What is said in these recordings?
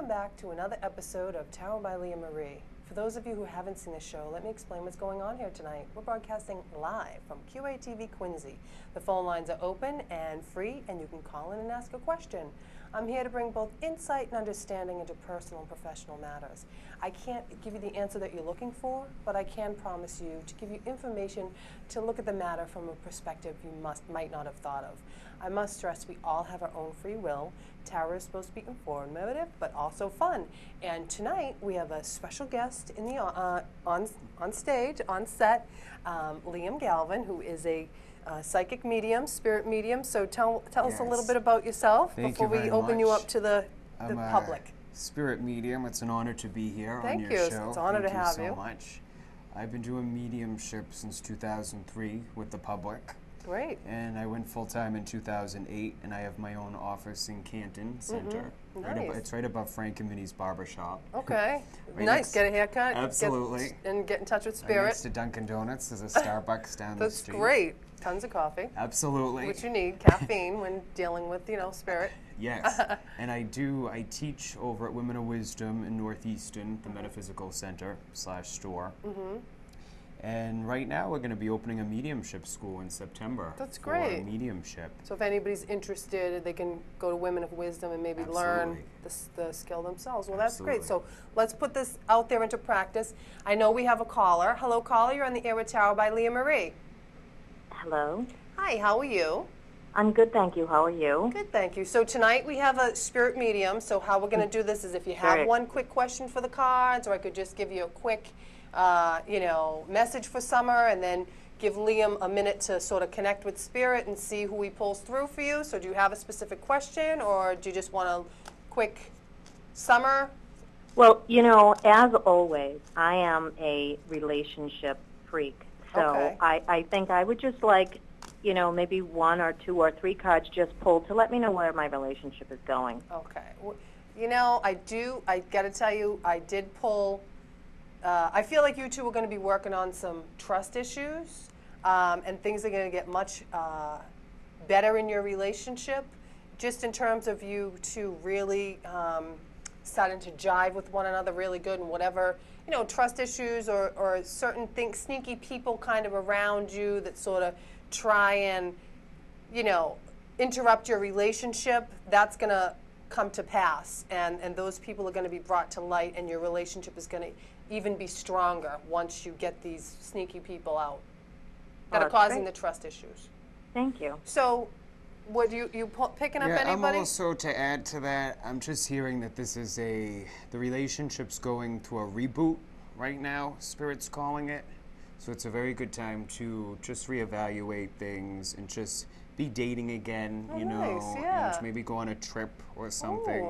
back to another episode of Tarot by Lea Marie. For those of you who haven't seen the show, let me explain what's going on here tonight. We're broadcasting live from QATV Quincy. The phone lines are open and free, and you can call in and ask a question. I'm here to bring both insight and understanding into personal and professional matters. I can't give you the answer that you're looking for, but I can promise you to give you information to look at the matter from a perspective you might not have thought of. I must stress we all have our own free will. Tarot is supposed to be informative, but also fun. And tonight we have a special guest in the on stage, on set, Liam Galvin, who is a psychic medium, spirit medium. So tell us a little bit about yourself before we open you up to the public. Spirit medium. It's an honor to be here on your show. Thank you. It's an honor to have you. Thank you so much. I've been doing mediumship since 2003 with the public. Great. And I went full-time in 2008, and I have my own office in Canton Center. Nice. It's right above Frank and Minnie's Barbershop. Okay. Nice. Get a haircut. Absolutely. And get in touch with Spirit. Right next to Dunkin' Donuts. There's a Starbucks down the street. That's great. Tons of coffee. Absolutely. Which you need, caffeine, when dealing with, Spirit. Yes. And I teach over at Women of Wisdom in Northeastern, the Metaphysical Center / store. And right now we're going to be opening a mediumship school in September. That's great. For mediumship. So if anybody's interested, they can go to Women of Wisdom and maybe learn the skill themselves. Well, that's great. So let's put this out there into practice. I know we have a caller. Hello, caller. You're on the air with Tarot by Lea Marie. Hello. Hi, how are you? I'm good, thank you. How are you? Good, thank you. So tonight we have a spirit medium. So how we're going to do this is if you have one quick question for the cards, or I could just give you a quick message for Summer, and then give Liam a minute to sort of connect with Spirit and see who he pulls through for you. So do you have a specific question, or do you just want a quick Summer? Well, as always, I am a relationship freak. So I think I would just like, maybe 1 or 2 or 3 cards just pulled to let me know where my relationship is going. Okay. Well, I got to tell you, I did pull. I feel like you two are going to be working on some trust issues, and things are going to get much better in your relationship, just in terms of you two really starting to jive with one another really good, and whatever, trust issues or certain things, sneaky people kind of around you that sort of try and, interrupt your relationship, that's going to come to pass, and those people are going to be brought to light, and your relationship is going to even be stronger once you get these sneaky people out that are causing the trust issues. Thank you. So, what you picking up anybody? I'm also, to add to that, I'm just hearing that this is the relationship's going through a reboot right now, Spirit's calling it. So it's a very good time to just reevaluate things and just be dating again, and maybe go on a trip or something.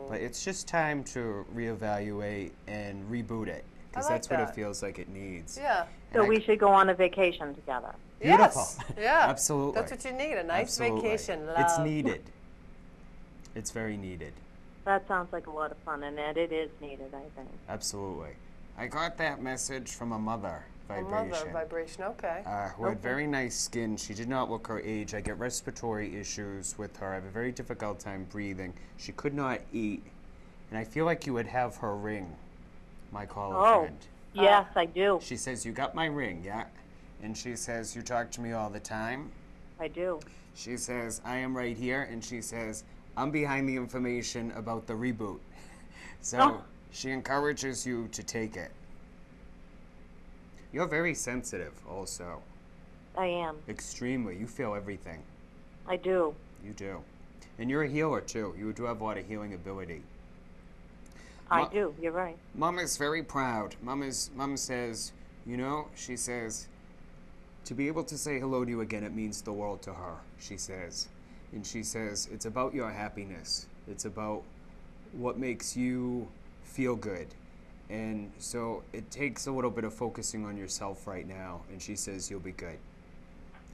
But it's just time to reevaluate and reboot it, because that's what it feels like it needs. Yeah. So we should go on a vacation together. Beautiful. Yes. Yeah. Absolutely. That's what you need, a nice vacation. Love. It's needed. It's very needed. That sounds like a lot of fun, and it is needed, I think. Absolutely. I got that message from a mother vibration. A mother vibration, okay. Who had very nice skin. She did not look her age. I get respiratory issues with her. I have a very difficult time breathing. She could not eat. And I feel like you would have her ring, my caller friend. Yes, I do. She says, you got my ring, yeah? And she says, you talk to me all the time. I do. She says, I am right here. And she says, I'm behind the information about the reboot. So she encourages you to take it. You're very sensitive also. I am. Extremely. You feel everything. I do. You do. And you're a healer too. You do have a lot of healing ability. I do. You're right. Mom is very proud. Mom says, she says, to be able to say hello to you again, it means the world to her, she says. And she says, it's about your happiness. It's about what makes you feel good. And so it takes a little bit of focusing on yourself right now. And she says, you'll be good.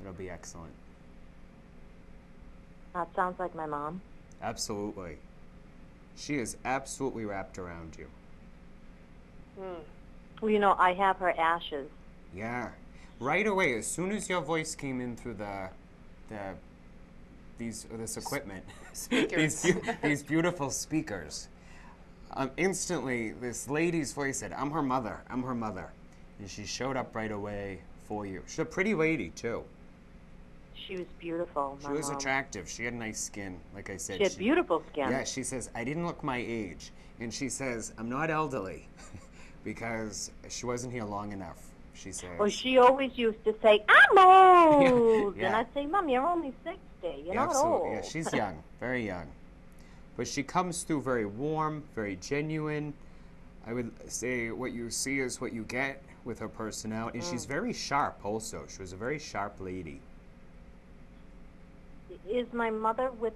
It'll be excellent. That sounds like my mom. Absolutely. She is absolutely wrapped around you. Well, I have her ashes. Yeah. Right away, as soon as your voice came in through this equipment, these beautiful speakers, Instantly, this lady's voice said, I'm her mother, I'm her mother. And she showed up right away for you. She's a pretty lady, too. She was beautiful, She was attractive. She had nice skin, like I said. She had beautiful skin. Yeah, she says, I didn't look my age. And she says, I'm not elderly, because she wasn't here long enough, she says. Well, she always used to say, I'm old. Yeah. And I'd say, Mom, you're only 60. You're not absolutely. old. Yeah, she's young, very young. But she comes through very warm, very genuine. I would say what you see is what you get with her personality. And she's very sharp also. She was a very sharp lady. Is my mother with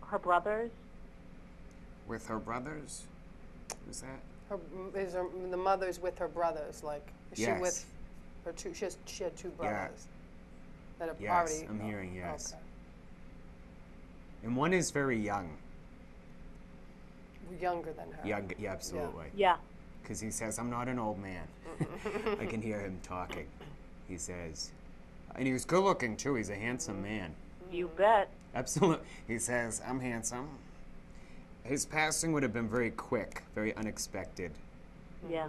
her brothers? With her brothers? Is that? The mother's with her brothers? Like, is yes. she with her two? She had two brothers. That have yes, already. I'm hearing yes. Okay. And one is very young. Younger than her. Young, yeah, absolutely. Yeah. Because he says, I'm not an old man. I can hear him talking. He says, and he was good looking too. He's a handsome man. You bet. Absolutely. He says, I'm handsome. His passing would have been very quick, very unexpected. Yeah.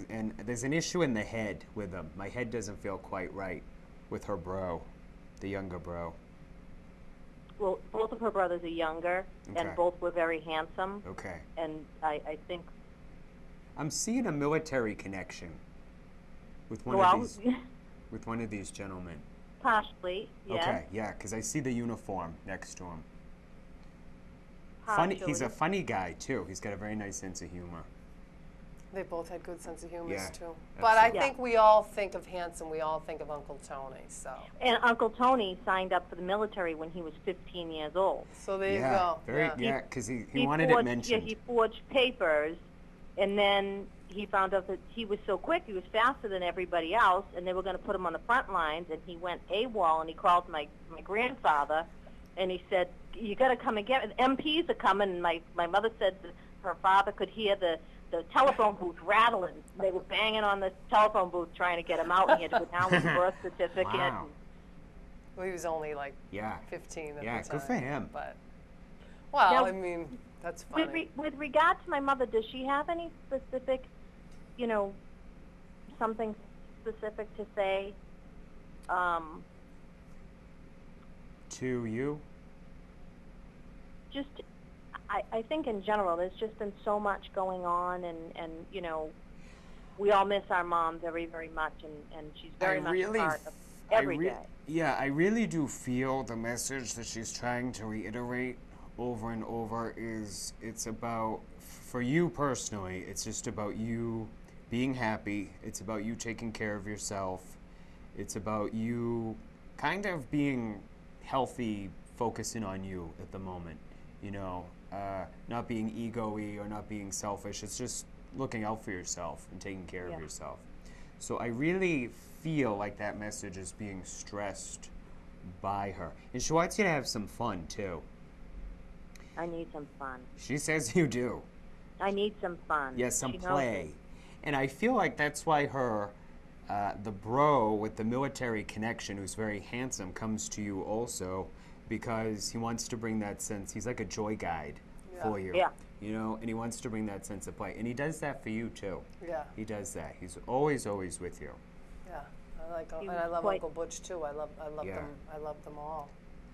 And there's an issue in the head with him. My head doesn't feel quite right with her bro, the younger bro. Well, both of her brothers are younger, Okay. and both were very handsome. Okay. And I think... I'm seeing a military connection with one with one of these gentlemen. Partially, yes. Okay, yeah, because I see the uniform next to him. Partially. Funny, he's a funny guy too. He's got a very nice sense of humor. They both had good sense of humor Yeah, too. But I absolutely. think we all think of handsome. We all think of Uncle Tony. So. And Uncle Tony signed up for the military when he was 15 years old. So there you Yeah, go. very, yeah, because he wanted forged, it mentioned. Yeah, he forged papers, and then he found out that he was so quick, he was faster than everybody else, and they were going to put him on the front lines, and he went AWOL, and he called my grandfather, and he said, you got to come and get me. MPs are coming, and my mother said that her father could hear the telephone booth rattling. They were banging on the telephone booth trying to get him out, and he had to go down with the birth certificate. Wow. Well, he was only like Yeah. 15 at the Yeah, time. good for him. But, well, Now, I mean, that's funny. With regard to my mother, does she have any specific, something specific to say? To you? Just, I think in general, there's just been so much going on, and we all miss our mom very, very much, and she's very much a part of every day. Yeah, I really do feel the message that she's trying to reiterate over and over is it's about, for you personally, it's just about you being happy. It's about you taking care of yourself. It's about you kind of being healthy, focusing on you at the moment, not being ego-y or not being selfish. It's just looking out for yourself and taking care of yourself. So I really feel like that message is being stressed by her. And she wants you to have some fun, too. I need some fun. She says you do. I need some fun. Yes, some She knows play. it. And I feel like that's why her, the bro with the military connection, who's very handsome, comes to you also, because he wants to bring that sense. He's like a joy guide for you. Yeah. And he wants to bring that sense of play. And he does that for you, too. Yeah. He does that. He's always, always with you. Yeah. He And I love was Uncle Butch too. I love Yeah. them. I love them all.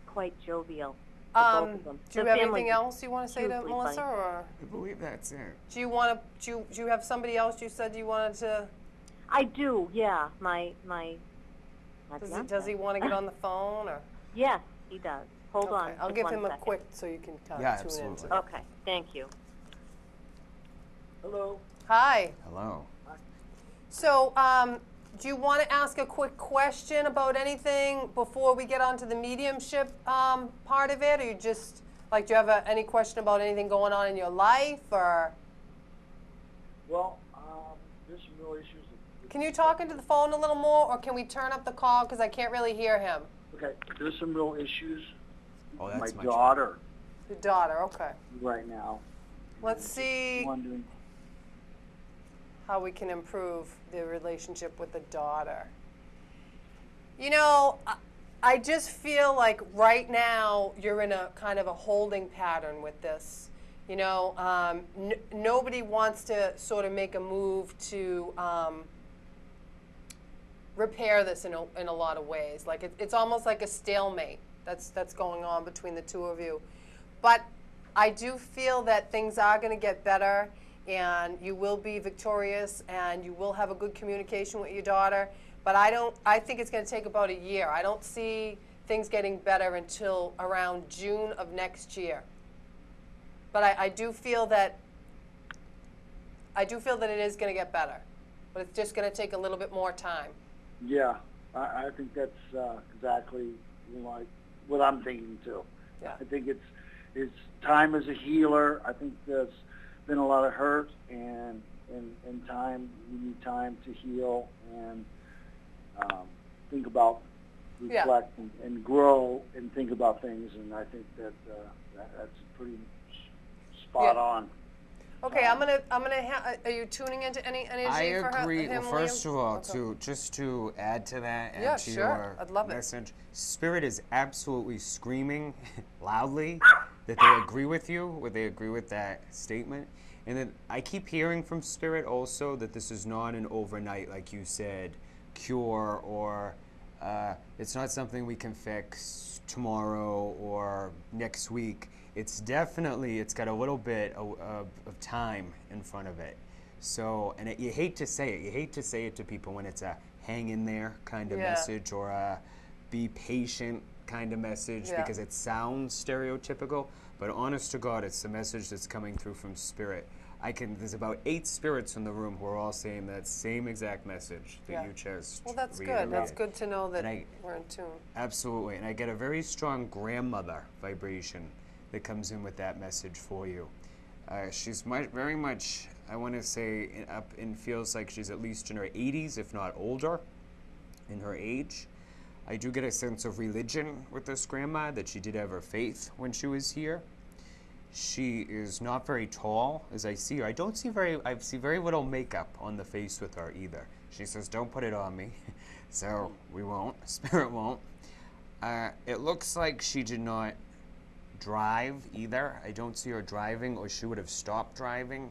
Quite jovial. Both of them. Do you The have family anything else you want to say to hugely Melissa, funny. or I believe that's it. do you want to? Do you have somebody else you said you wanted to? I do, yeah. My Does he want to get on the phone, or? Yes, he does. Hold on. I'll just give one him a second. quick so you can kind Yeah, of tune absolutely. into it. Okay, thank you. Hello. Hi. Hello. So, do you want to ask a quick question about anything before we get on to the mediumship part of it, or you just do you have any question about anything going on in your life, or? Well, there's some real issues. Can you talk into the phone a little more, or can we turn up the call because I can't really hear him? Okay, there's some real issues. Oh, with that's my much daughter Your daughter, okay. right now. Let's see Wondering. how we can improve the relationship with the daughter. I just feel like right now you're in a kind of a holding pattern with this. You know, nobody wants to sort of make a move to repair this in a lot of ways. Like it's almost like a stalemate that's going on between the two of you. But I do feel that things are going to get better, and you will be victorious, and you will have a good communication with your daughter. But I think it's going to take about a year. I don't see things getting better until around June of next year. But I do feel that it is going to get better. But it's just going to take a little bit more time. Yeah, I think that's exactly like what I'm thinking too. Yeah. I think it's time as a healer. I think there's been a lot of hurt, and time. You need time to heal and think about, reflect, and grow, and think about things. And I think that's pretty spot on. Okay, are you tuning into any energy for agree. him, Well, first Liam? of all, Okay. just to add to that and Yeah, to sure. your I'd love it. message, Spirit is absolutely screaming loudly that they agree with you, they agree with that statement. And then I keep hearing from Spirit also that this is not an overnight, like you said, cure, or it's not something we can fix tomorrow or next week. It's got a little bit of time in front of it. So, and you hate to say it. You hate to say it to people when it's a hang in there kind of message, or a be patient kind of message, because it sounds stereotypical. But honest to God, it's the message that's coming through from Spirit. There's about 8 spirits in the room who are all saying that same exact message that you chose. Well, that's good. That's good to know that we're in tune. Absolutely. And I get a very strong grandmother vibration that comes in with that message for you. She's very much, I want to say, up and feels like she's at least in her 80s, if not older, in her age. I do get a sense of religion with this grandma, that she did have her faith when she was here. She is not very tall as I see her. I see very little makeup on the face with her either. She says, don't put it on me. So we won't, Spirit won't. It looks like she did not drive either. I don't see her driving, or she would have stopped driving.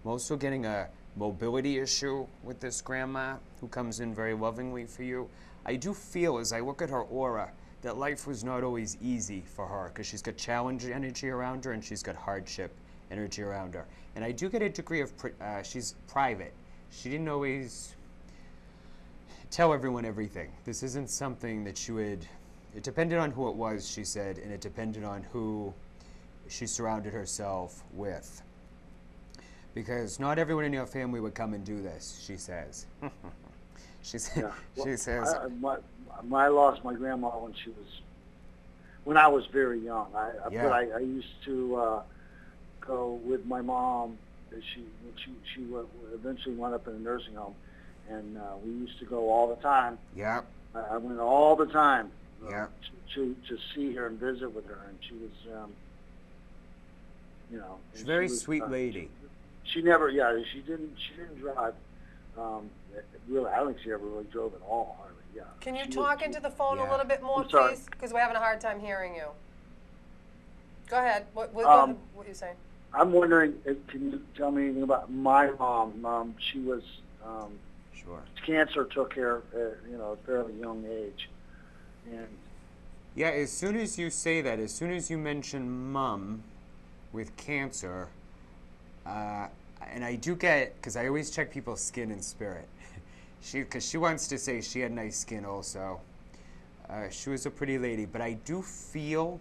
I'm also getting a mobility issue with this grandma, who comes in very lovingly for you. I do feel, as I look at her aura, that life was not always easy for her, because she's got challenge energy around her, and she's got hardship energy around her. And I do get a degree of, she's private. She didn't always tell everyone everything. This isn't something that she would, it depended on who it was, she said, and it depended on who she surrounded herself with. Because not everyone in your family would come and do this, she says. She says. I lost my grandma when I was very young. But I used to go with my mom. She eventually wound up in a nursing home, and we used to go all the time. Yeah. I went all the time. Yeah. To see her and visit with her, and she was, she's a very sweet lady. She didn't drive. Really, I don't think she ever really drove at all, hardly. Yeah. Can you talk into the phone a little bit more, sorry. please? Because we're having a hard time hearing you. Go ahead. What are you saying? I'm wondering, can you tell me anything about my mom? She was, sure. Cancer took her at a fairly young age. And yeah, as soon as you say that, as soon as you mention mom with cancer, and I do get, because I always check people's skin and spirit, because she wants to say she had nice skin also. She was a pretty lady, but I do feel,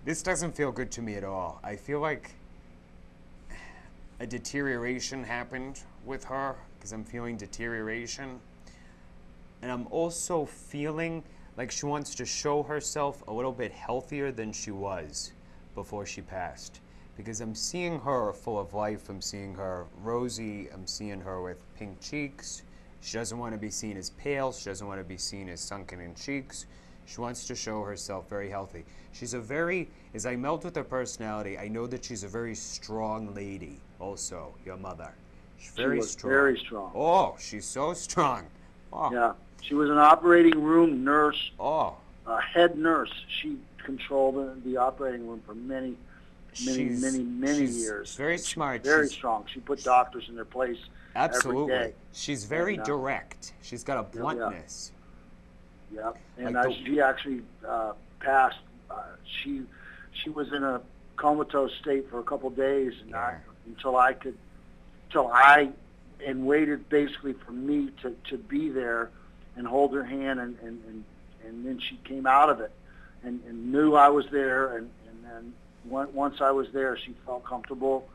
this doesn't feel good to me at all. I feel like a deterioration happened with her, because I'm feeling deterioration. And I'm also feeling like she wants to show herself a little bit healthier than she was before she passed. Because I'm seeing her full of life, I'm seeing her rosy, I'm seeing her with pink cheeks. She doesn't want to be seen as pale, she doesn't want to be seen as sunken in cheeks. She wants to show herself very healthy. She's as I melt with her personality, I know that she's a very strong lady also, your mother. She's very strong. Very strong. Oh, she's so strong. Oh. Yeah, she was an operating room nurse. Oh. Head nurse. She controlled the operating room for many many she's years. very smart. Very She's strong. She put doctors in their place absolutely. every day. She's very direct. She's got a bluntness. Yeah. And Like she actually passed. She was in a comatose state for a couple days, and until I waited basically for me to be there and hold her hand, and then she came out of it and knew I was there, and then once I was there, she felt comfortable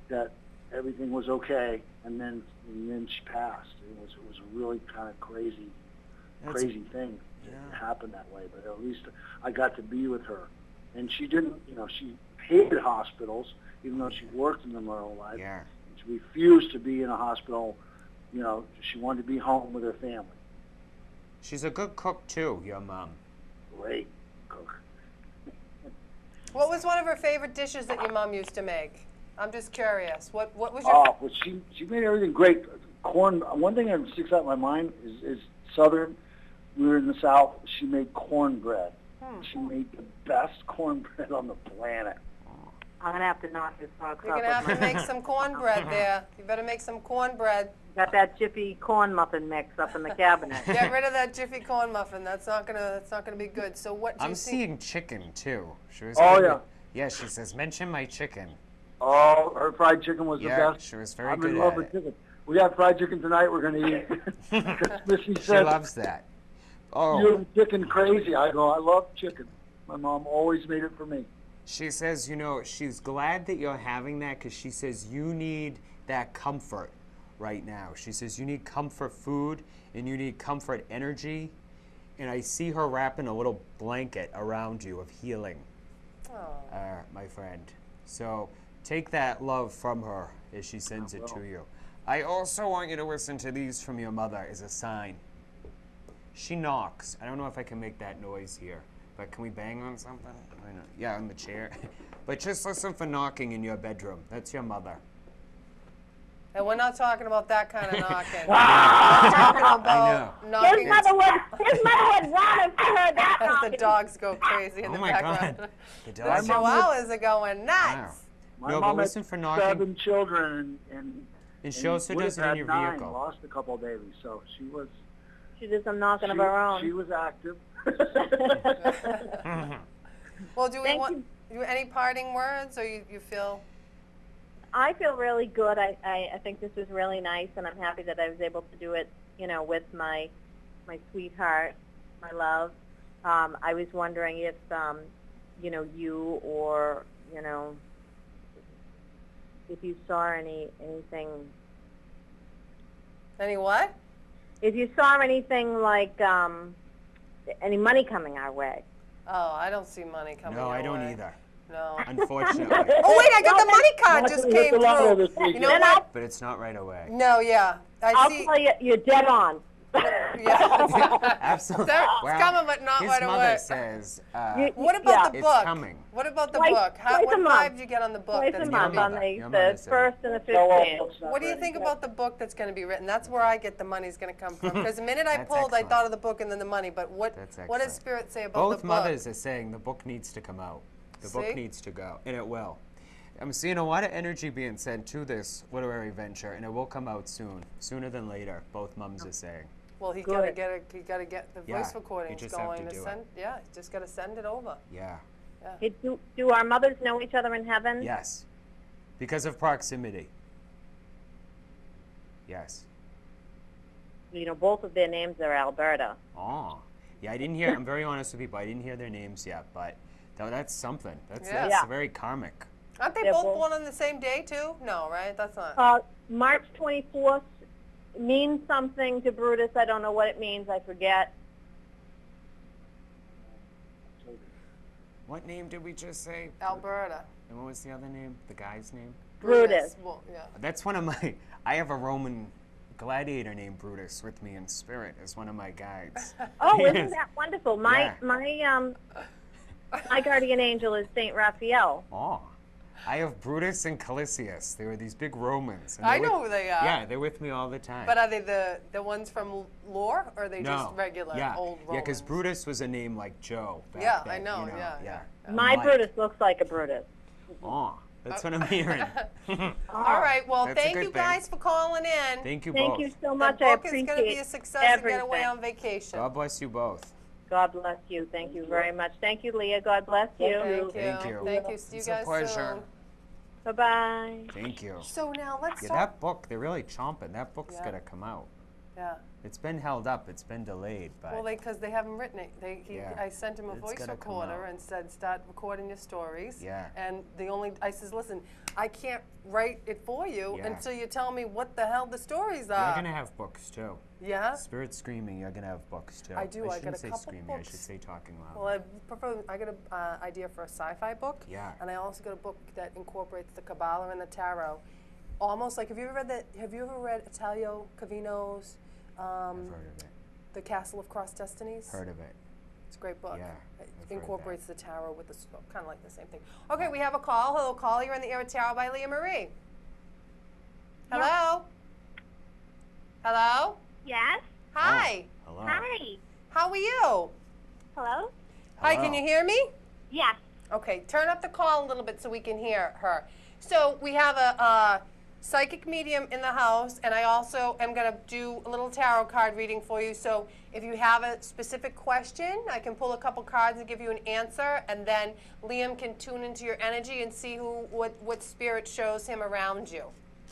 that everything was okay, and then she passed. It was a really kind of crazy thing. It happened that way, but at least I got to be with her. And she didn't, she hated hospitals, even though she worked in them her whole life. Yeah. She refused to be in a hospital. She wanted to be home with her family. She's a good cook too, your mom. Great cook. What was one of her favorite dishes that your mom used to make? I'm just curious. What was your... Oh, well, she made everything great. Corn. One thing that sticks out in my mind is Southern. We were in the South. She made cornbread. She made the best cornbread on the planet. I'm going to have to knock this box You're going to have to make some cornbread there. You better make some cornbread. Got that Jiffy corn muffin mix up in the cabinet. Get rid of that Jiffy corn muffin. That's not gonna be good. So what do you I'm see? seeing chicken too. She was yeah, she says, mention my chicken. Oh, her fried chicken was the best. She was very I'm good in love at with it. chicken. We have fried chicken tonight. We're going to eat. Missy She said, loves that. Oh. You're chicken crazy. I go, I love chicken. My mom always made it for me. She says, she's glad that you're having that because she says you need that comfort right now. She says you need comfort food and you need comfort energy. And I see her wrapping a little blanket around you of healing, my friend. So take that love from her as she sends it to you. I also want you to listen to these from your mother as a sign. She knocks. I don't know if I can make that noise here, but can we bang on something? Yeah, on the chair. But just listen for knocking in your bedroom. That's your mother. And we're not talking about that kind of knocking. We're talking about knocking. His mother would run if she heard that As knocking. the dogs go crazy in the background. God. The The dogs chihuahuas are going nuts. My No, mom but had listen for knocking. 7 children, and she also would does have it in had your 9, vehicle. Lost a couple of babies, so she was. She did some knocking of her own. She was active. Well, do we want any parting words, or you feel? I feel really good. I think this was really nice, and I'm happy that I was able to do it, with my sweetheart, my love. I was wondering if, you or, if you saw anything. Any what? If you saw anything like any money coming our way. Oh, I don't see money coming your way. No, I don't either. No. Unfortunately. Oh wait, I got the money card just came through. You know what? But it's not right away. No, yeah. I'll tell you, you're dead on. Yeah. Absolutely. It's coming, but not right away. His mother says, what about the book? It's coming. What about the book? What vibe did you get on the book? Twice a month on the 1st and the 15th. What do you think about the book that's going to be written? That's where I get the money's going to come from. Because the minute I pulled, I thought of the book and then the money. But what does Spirit say about the book? Both mothers are saying the book needs to come out. The book needs to go, and it will. I'm seeing a lot of energy being sent to this literary venture, and it will come out soon, sooner than later. Both mums are saying. Well, he got to get the voice recordings just going have to to do send. Yeah, just got to send it over. Yeah. Hey, do our mothers know each other in heaven? Yes, because of proximity. Yes. Both of their names are Alberta. Oh, yeah. I didn't hear. I'm very honest with people. I didn't hear their names yet, but that's something. That's very karmic. Aren't they both born on the same day too? No, right? That's not. March 24th means something to Brutus. I don't know what it means. I forget. What name did we just say? Alberta. And what was the other name? The guy's name? Brutus. Well, yeah. That's one of my. I have a Roman gladiator named Brutus with me in spirit as one of my guides. Oh, isn't that wonderful? My guardian angel is Saint Raphael. Oh. I have Brutus and Calisius. They were these big Romans. And I know who they are. Yeah, they're with me all the time. But are they the ones from lore, or are they just regular old Romans? Yeah, because Brutus was a name like Joe back then, I know, yeah. My Brutus looks like a Brutus. Oh, that's what I'm hearing. All right. Well, That's a thank good you thing. guys for calling in. Thank you Thank both. you so The much. I book is appreciate going to be a success everything. and get away on vacation. God bless you both. God bless you. Thank you very much. Thank you, Leah. God bless you. Thank you. Thank you. Thank you. See you It's a guys pleasure. soon. Bye-bye. Thank you. So now let's Yeah, talk. that book, they're really chomping. That book's Yeah. got to come out. Yeah. It's been held up. It's been delayed, but Well, because they haven't written it. Yeah. I sent him a It's voice gotta come recorder out. and said, start recording your stories. Yeah. And I says, listen, I can't write it for you Yeah. until you tell me what the hell the stories are. you're going to have books too. Yeah? Spirit Screaming, you're going to have books too. I do. I got shouldn't a say couple screaming, I books. should say talking loud. Well, I got an idea for a sci-fi book. Yeah. And I also got a book that incorporates the Kabbalah and the Tarot. Almost like, have you ever read Italio Calvino's I've heard of it. The Castle of Cross Destinies? Heard of it. It's a great book. Yeah, It I've heard incorporates the tarot with the kind of like the same thing. Okay, we have a call. Hello, caller. You're in the air with Tarot by Lea Marie. Hello? Hello? Yes. Hi. Hello. Hi. How are you? Hello. Hi, Hello. can you hear me? Yes. Okay, turn up the call a little bit so we can hear her. So we have a psychic medium in the house, and I also am going to do a little tarot card reading for you. So if you have a specific question, I can pull a couple cards and give you an answer, and then Liam can tune into your energy and see what spirit shows him around you.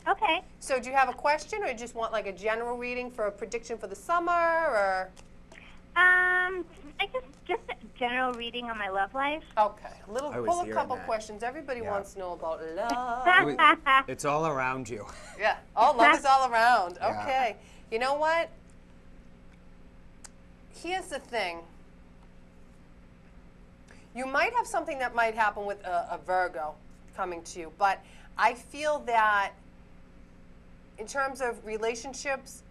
Okay. So do you have a question, or you just want like a general reading for a prediction for the summer, or? I just a general reading on my love life. Okay, I was pull a hearing couple that. questions. Everybody Yeah. wants to know about love. It's all around you. Yeah. Oh, love is all around. Yeah. Okay. You know what? Here's the thing. You might have something that might happen with a Virgo coming to you, but I feel that in terms of relationships,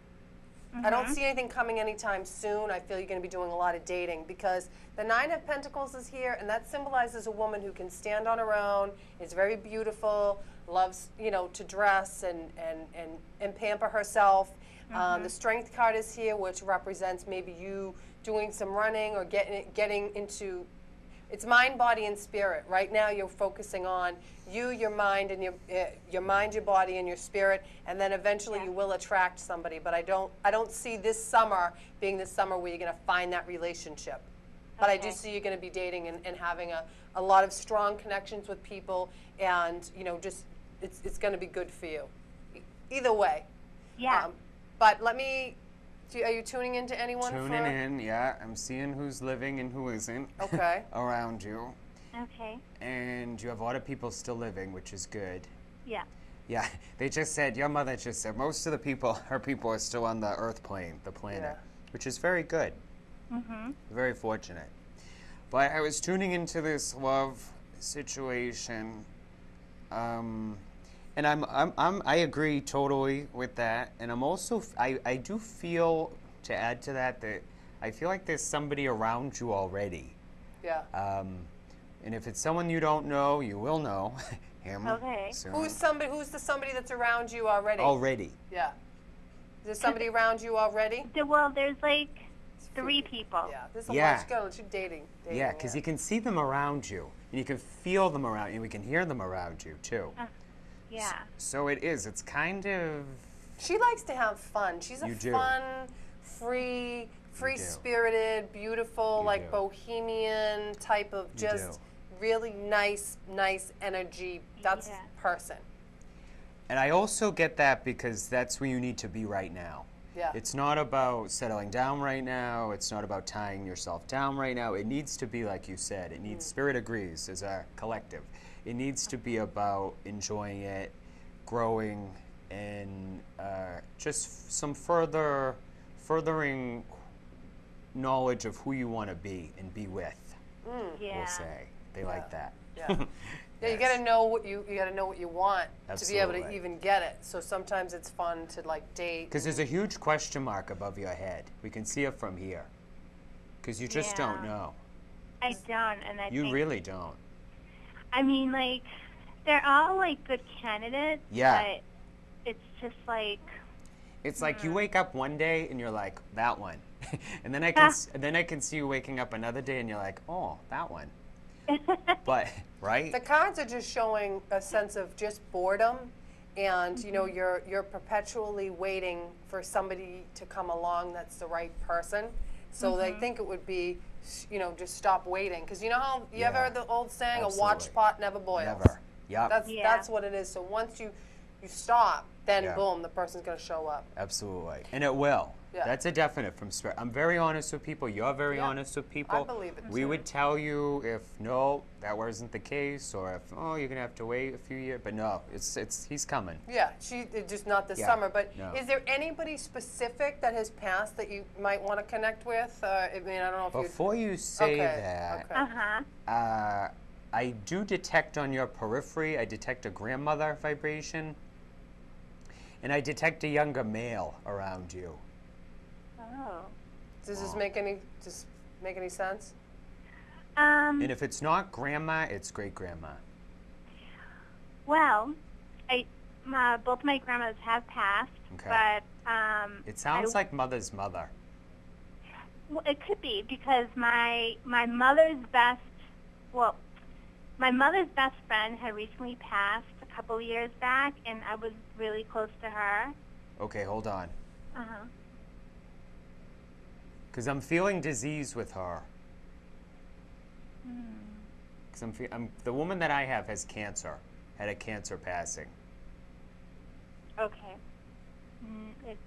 I don't see anything coming anytime soon. I feel you're going to be doing a lot of dating because the Nine of Pentacles is here, and that symbolizes a woman who can stand on her own, is very beautiful, loves, to dress and pamper herself. The Strength card is here, which represents maybe you doing some running or getting into. It's mind, body, and spirit. Right now, you're focusing on you, your mind, and your mind, your body, and your spirit, and then eventually you will attract somebody. But I don't see this summer being the summer where you're going to find that relationship. But I do see you're going to be dating and having a lot of strong connections with people, and just it's going to be good for you. Either way. Yeah. But let me. Are you tuning into anyone? Tuning in, yeah. I'm seeing who's living and who isn't. Okay. Around you. Okay. And you have a lot of people still living, which is good. Yeah. Yeah, your mother just said, most of the people, her people are still on the earth plane, the planet, which is very good. Mhm. Very fortunate. But I was tuning into this love situation, and I agree totally with that. And I'm also, I do feel, to add to that, that I feel like there's somebody around you already. Yeah. And if it's someone you don't know, you will know him. Okay. soon. Who's the somebody that's around you already? Already. Yeah. Is there somebody around you already? Well, there's like 3 people. Yeah. There's a Yeah. lot going on. You're dating. Yeah, because you can see them around you, and you can feel them around you, and we can hear them around you, too. Yeah. So it's kind of... She likes to have fun. She's a You do. fun, free-spirited, beautiful, You like do. bohemian type of You just do. really nice energy. That's Yeah. person. And I also get that because that's where you need to be right now. Yeah. It's not about settling down right now. It's not about tying yourself down right now. It needs to be, like you said, it needs, Spirit agrees as a collective. It needs to be about enjoying it, growing, and just some furthering knowledge of who you want to be and be with, Yeah. we'll say. They like that. Yeah. Yeah, you gotta know what you want to be able to Absolutely. even get it. So sometimes it's fun to like date. Because there's a huge question mark above your head. We can see it from here. Because you just don't Yeah. know. I don't, and I You think, really don't. I mean, like, they're all like good candidates. Yeah. But it's just like. It's like you wake up one day and you're like, that one. And then I can see you waking up another day and you're like, oh, that one. But, right? The cards are just showing a sense of just boredom, and you know Mm-hmm. you're perpetually waiting for somebody to come along that's the right person. So they Mm-hmm. think it would be, you know, just stop waiting, because you know how you ever Yeah. heard the old saying, a Absolutely. watched pot never boils. Never. Yep. Yeah. That's what it is. So once you stop, then Yeah. boom, the person's going to show up. Absolutely. And it will. Yeah. That's a definite from Spirit. I'm very honest with people. You're very Yeah. honest with people. I believe it, We too. would tell you if no, that wasn't the case, or if oh, you're gonna have to wait a few years. But no, it's he's coming. Yeah, just not this Yeah, summer. But no. is there anybody specific that has passed that you might want to connect with? I mean, I don't know if you. Before you say Okay, that, okay. Uh-huh. I do detect on your periphery. I detect a grandmother vibration, and I detect a younger male around you. Oh. Does this make any sense? And if it's not grandma, it's great grandma. Well, both my grandmas have passed, Okay. but It sounds like mother's mother. well, it could be because my mother's best friend had recently passed a couple years back, and I was really close to her. Okay, hold on. Uh-huh. Because I'm feeling disease with her. Hmm. Because the woman that I have has cancer, had a cancer passing. Okay. It's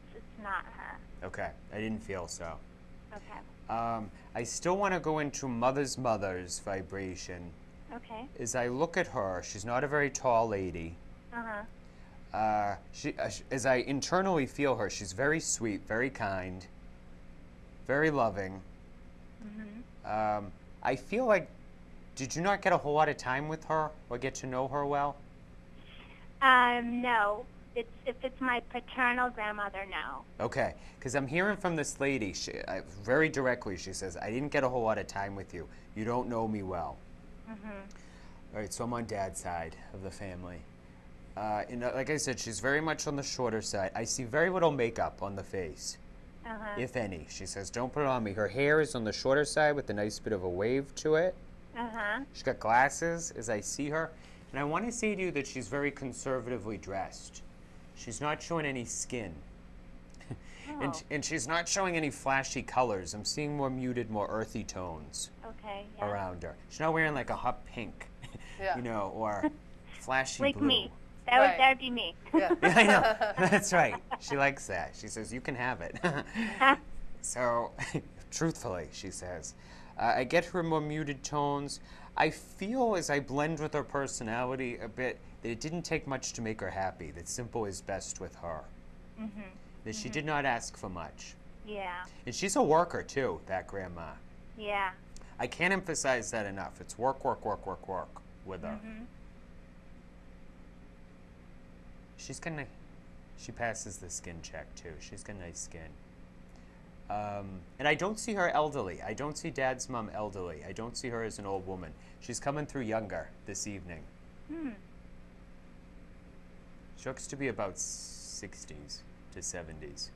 not her. Okay, I didn't feel so. Okay. I still want to go into mother's vibration. Okay. As I look at her, she's not a very tall lady. Uh-huh. As I internally feel her, she's very sweet, very kind, very loving. Mm-hmm. I feel like, did you not get a whole lot of time with her or get to know her well? No. If it's my paternal grandmother, no. Okay, because I'm hearing from this lady, very directly, she says, I didn't get a whole lot of time with you. You don't know me well. Mm-hmm. All right, so I'm on Dad's side of the family. And like I said, she's very much on the shorter side. I see very little makeup on the face, Uh-huh. if any. She says, don't put it on me. Her hair is on the shorter side with a nice bit of a wave to it. Uh-huh. She's got glasses as I see her. And I want to say to you that she's very conservatively dressed. She's not showing any skin. Oh. And she's not showing any flashy colors. I'm seeing more muted, more earthy tones Okay. Yeah. around her. She's not wearing like a hot pink, Yeah. you know, or flashy Like blue. me. Right. That'd be me. Yeah. Yeah, I know. That's right. She likes that. She says, you can have it. So, truthfully, she says, I get her more muted tones. I feel as I blend with her personality a bit that it didn't take much to make her happy, that simple is best with her. Mm-hmm. That she did not ask for much. Yeah. And she's a worker, too, that grandma. Yeah. I can't emphasize that enough. It's work, work, work, work, work with her. Mm-hmm. She passes the skin check, too. She's got nice skin. And I don't see her elderly. I don't see Dad's mom elderly. I don't see her as an old woman. She's coming through younger this evening. Hmm. She looks to be about 60s to 70s.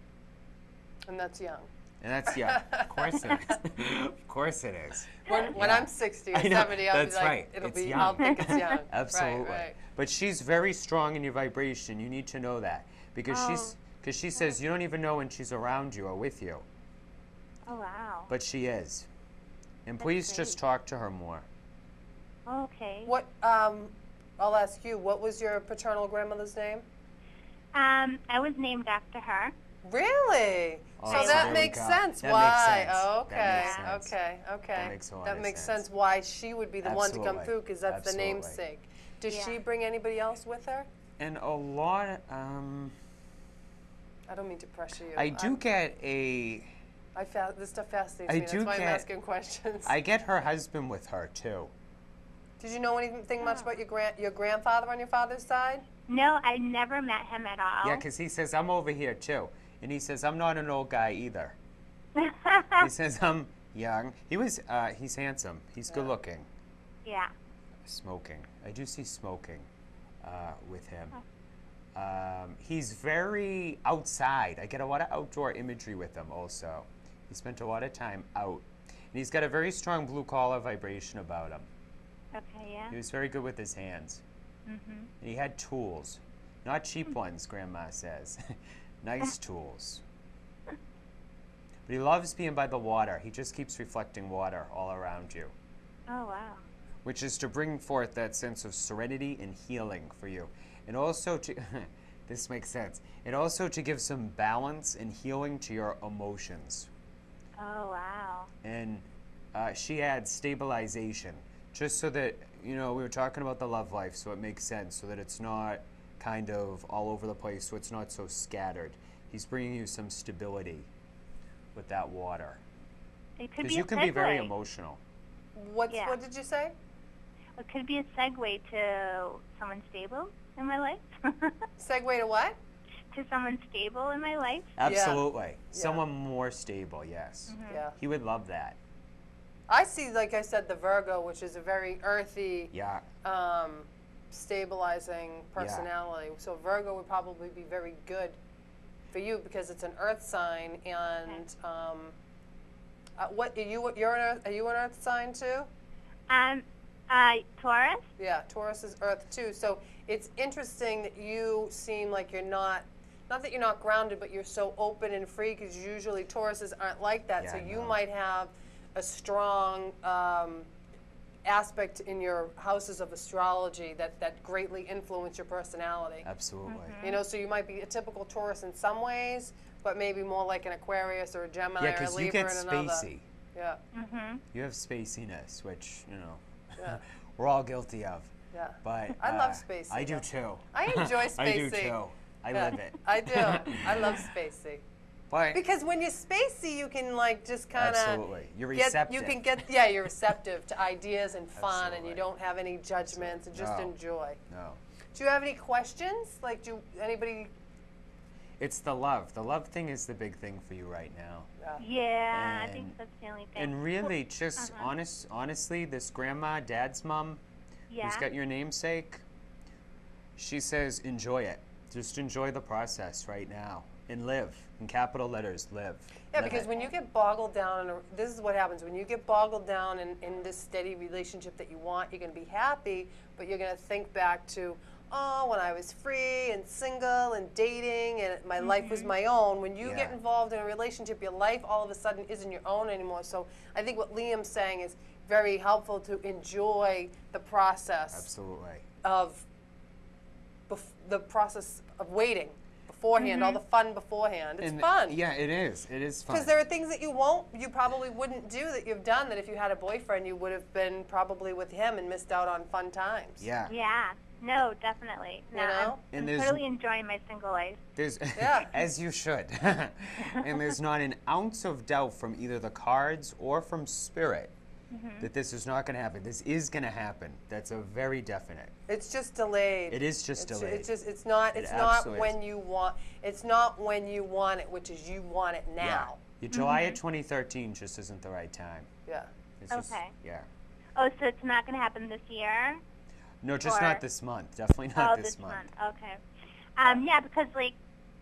And that's young. And that's, yeah, of course it is. Of course it is. When Yeah. I'm 60 or I know, 70, I'll that's be like, right. it'll It's be, young. I'll think it's young. Absolutely. Right. But she's very strong in your vibration. You need to know that. Because she says you don't even know when she's around you or with you. Oh, wow. But she is. And please just talk to her more. Okay. What, I'll ask you, what was your paternal grandmother's name? I was named after her. Really? Oh, So so that there we makes go. sense. That why? makes sense. Oh, That okay. makes sense. Okay. That makes a lot That of makes sense. sense why she would be the one to come Absolutely. through, because that's the Absolutely. namesake. Does Yeah. she bring anybody else with her? And a lot, I don't mean to pressure you. I do get This stuff fascinates I me. That's do why I'm get- asking questions. I get her husband with her too. Did you know anything much about your grandfather on your father's side? No, I never met him at all. Yeah, because he says, I'm over here too. And he says, I'm not an old guy either. He says, I'm young. He's handsome. He's good looking. Yeah. Smoking. I do see smoking with him. He's very outside. I get a lot of outdoor imagery with him also. He spent a lot of time out. And he's got a very strong blue collar vibration about him. Okay, yeah. He was very good with his hands. Mm-hmm. And he had tools. Not cheap ones, Grandma says. Nice tools. But he loves being by the water. He just keeps reflecting water all around you, Oh, wow. which is to bring forth that sense of serenity and healing for you. And also to, this makes sense, and also to give some balance and healing to your emotions. Oh, wow. And she adds stabilization, just so that, you know, we were talking about the love life, so it makes sense, so that it's not kind of all over the place, so it's not so scattered. He's bringing you some stability with that water. It could Because be you a can be very segue. emotional. What Yeah. did you say? It could be a segue to someone stable in my life. Segue to what? To someone stable in my life. Absolutely. Someone more stable, yes. Yeah. He would love that. I see, like I said, the Virgo, which is a very earthy, Yeah. stabilizing personality. So Virgo would probably be very good for you because it's an earth sign. And what are you an earth sign too? Taurus. Yeah, Taurus is earth too. So it's interesting that you seem like you're not that you're not grounded, but you're so open and free, because usually Tauruses aren't like that. Yeah, So I you know. might have a strong aspect in your houses of astrology that greatly influence your personality. Absolutely. You know, so you might be a typical Taurus in some ways, but maybe more like an Aquarius or a Gemini Yeah, or a because you Libra get in another. spacey. Yeah, Mm-hmm. You have spaciness, which, you know, yeah, we're all guilty of. yeah. But I love spacey, I do though. too. I enjoy spacey. I do too. I Yeah, live it. I do. I love spacey. But Because when you're spacey, you can like just kind of absolutely, you're receptive. You can get you're receptive to ideas and fun, and you Absolutely. don't have any judgments and just No. enjoy. No, Do you have any questions? Like, do anybody? it's the love. The love thing is the big thing for you right now. Yeah, I think And- that's the only thing. And really, just Uh-huh. honestly, this grandma, dad's mom, Yeah. who's got your namesake, she says enjoy it. Just enjoy the process right now and live. In capital letters, live. Yeah, Live because it. when you get boggled down, this is what happens when you get boggled down in this steady relationship that you want. You're going to be happy, but you're going to think back to, oh, when I was free and single and dating and my life was my own. When you get Yeah. involved in a relationship, your life all of a sudden isn't your own anymore. So I think what Liam's saying is very helpful, to enjoy the process Absolutely. of the process of waiting beforehand, all the fun beforehand. It's And fun. Yeah, it is. It is fun. Because there are things that you probably wouldn't do that you've done, that if you had a boyfriend, you would have been probably with him and missed out on fun times. Yeah. Yeah. No, definitely. No, You know? I'm And there's- totally enjoying my single life. There's Yeah. as you should. And there's not an ounce of doubt from either the cards or from spirit that this is not going to happen. This is going to happen. That's a very definite. It's just delayed. It is just delayed. It's not It not absolutely when is. you want. It's not when you want it, which is you want it now. Yeah. July of 2013 just isn't the right time. Yeah. It's just, Okay. yeah. Oh, so it's not going to happen this year? No, just Or- not this month. Definitely not Oh, this month. Okay. Yeah, because like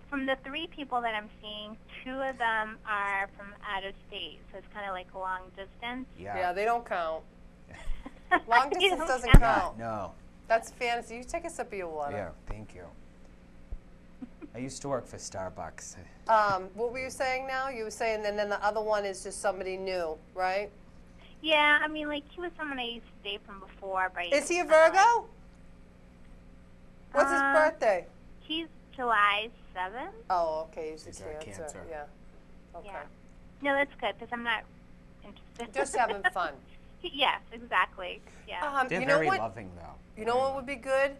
from the 3 people that I'm seeing, 2 of them are from out of state, so it's kind of like long distance. Yeah. Yeah, they don't count. Long You distance don't doesn't count. count. No. That's fantasy. You take a sip of your water. Yeah. Thank you. I used to work for Starbucks. What were you saying now? You were saying, and then the other one is just somebody new, right? Yeah, I mean, like he was someone I used to date from before, but Is he a kinda like- Virgo? What's his Uh, birthday? He's July 7th. Oh, okay, he's He's a a Cancer. Cancer. Yeah. Okay. Yeah. No, that's good because I'm not interested. Just having fun. Yes, exactly. Yeah. They're you know very what? loving, though. You know what would be good?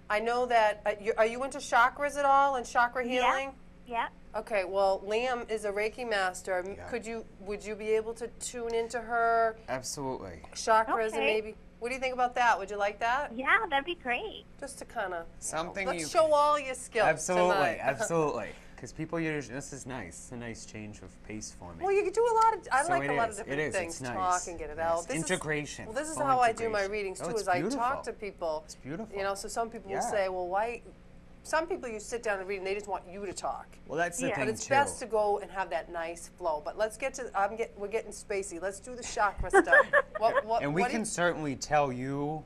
I know that. Are you into chakras at all and chakra Yeah. healing? Yeah. Okay. Well, Liam is a Reiki master. Yeah. Would you be able to tune into her Absolutely. chakras and Okay. maybe? What do you think about that? Would you like that? Yeah, that'd be great. Just to kind of. Something Let's you show all your skills Absolutely, tonight. absolutely. Because people usually, this is nice. It's a nice change of pace for me. Well, you could do a lot of. I So like it a lot is, of it different is, things. it's nice. Talk and get it Yes, out. integration, Well, this is full how I do my integration. readings Oh, too. it's Is I talk beautiful. to people. It's beautiful. You know, so some people will Yeah. say, "Well, why?" some people you sit down and read and they just want you to talk. Well, that's the Yeah. thing But it's too. best to go and have that nice flow. But let's get to, we're getting spacey. Let's do the chakra stuff. And we what do can you- certainly tell you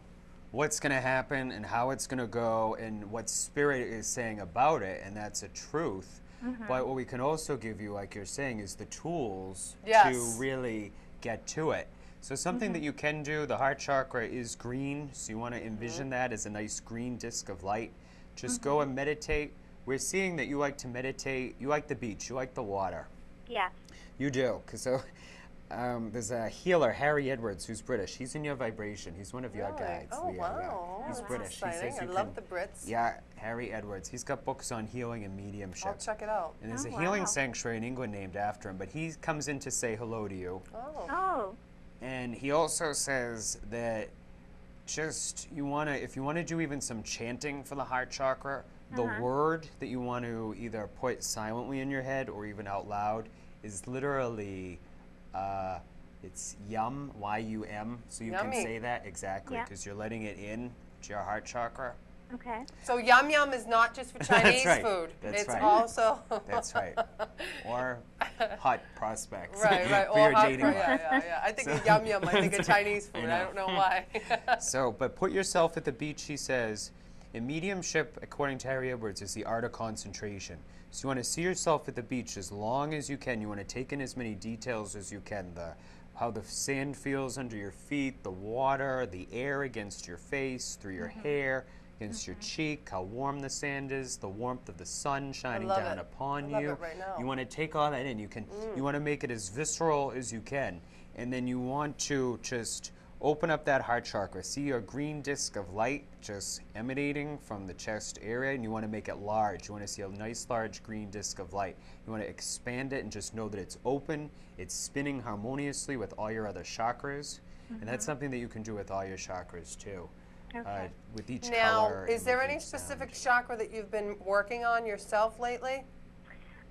what's going to happen and how it's going to go and what spirit is saying about it, and that's a truth. But what we can also give you, like you're saying, is the tools Yes. to really get to it. So something that you can do, the heart chakra is green, so you want to envision that as a nice green disc of light. Just go and meditate. We're seeing that you like to meditate. You like the beach. You like the water. Yes. You do, because there's a healer, Harry Edwards, who's British. He's in your vibration. He's one of your Really? guides. Oh, Leah, wow. He's That's British. He exciting. says I you love can- the Brits. Yeah, Harry Edwards. He's got books on healing and mediumship. I'll check it out. And there's Oh, a healing wow. sanctuary in England named after him, but he comes in to say hello to you. Oh. Oh. And he also says that just if you want to do even some chanting for the heart chakra, the word that you want to either put silently in your head or even out loud is literally it's yum, Y-U-M, so you Yummy. can say that exactly Yeah. because you're letting it in to your heart chakra. Okay. So yum yum is not just for Chinese right. food. That's it's right. also That's right. Or hot prospects right, right. for your hot dating fry, life. yeah. I think of yum yum. I think of Chinese food. I know. don't know why. So, but put yourself at the beach, he says. In mediumship, according to Harry Edwards, is the art of concentration. So you want to see yourself at the beach as long as you can. You want to take in as many details as you can. How the sand feels under your feet, the water, the air against your face, through your hair, against your cheek, how warm the sand is, the warmth of the sun shining love down it. upon I love you. it right now. You want to take all that in. You want to make it as visceral as you can. And then you want to just open up that heart chakra. See a green disc of light just emanating from the chest area, and you want to make it large. You want to see a nice large green disc of light. You want to expand it and just know that it's open, it's spinning harmoniously with all your other chakras. And that's something that you can do with all your chakras too. Okay. With each Now, color. is and there with any each sound. specific chakra that you've been working on yourself lately?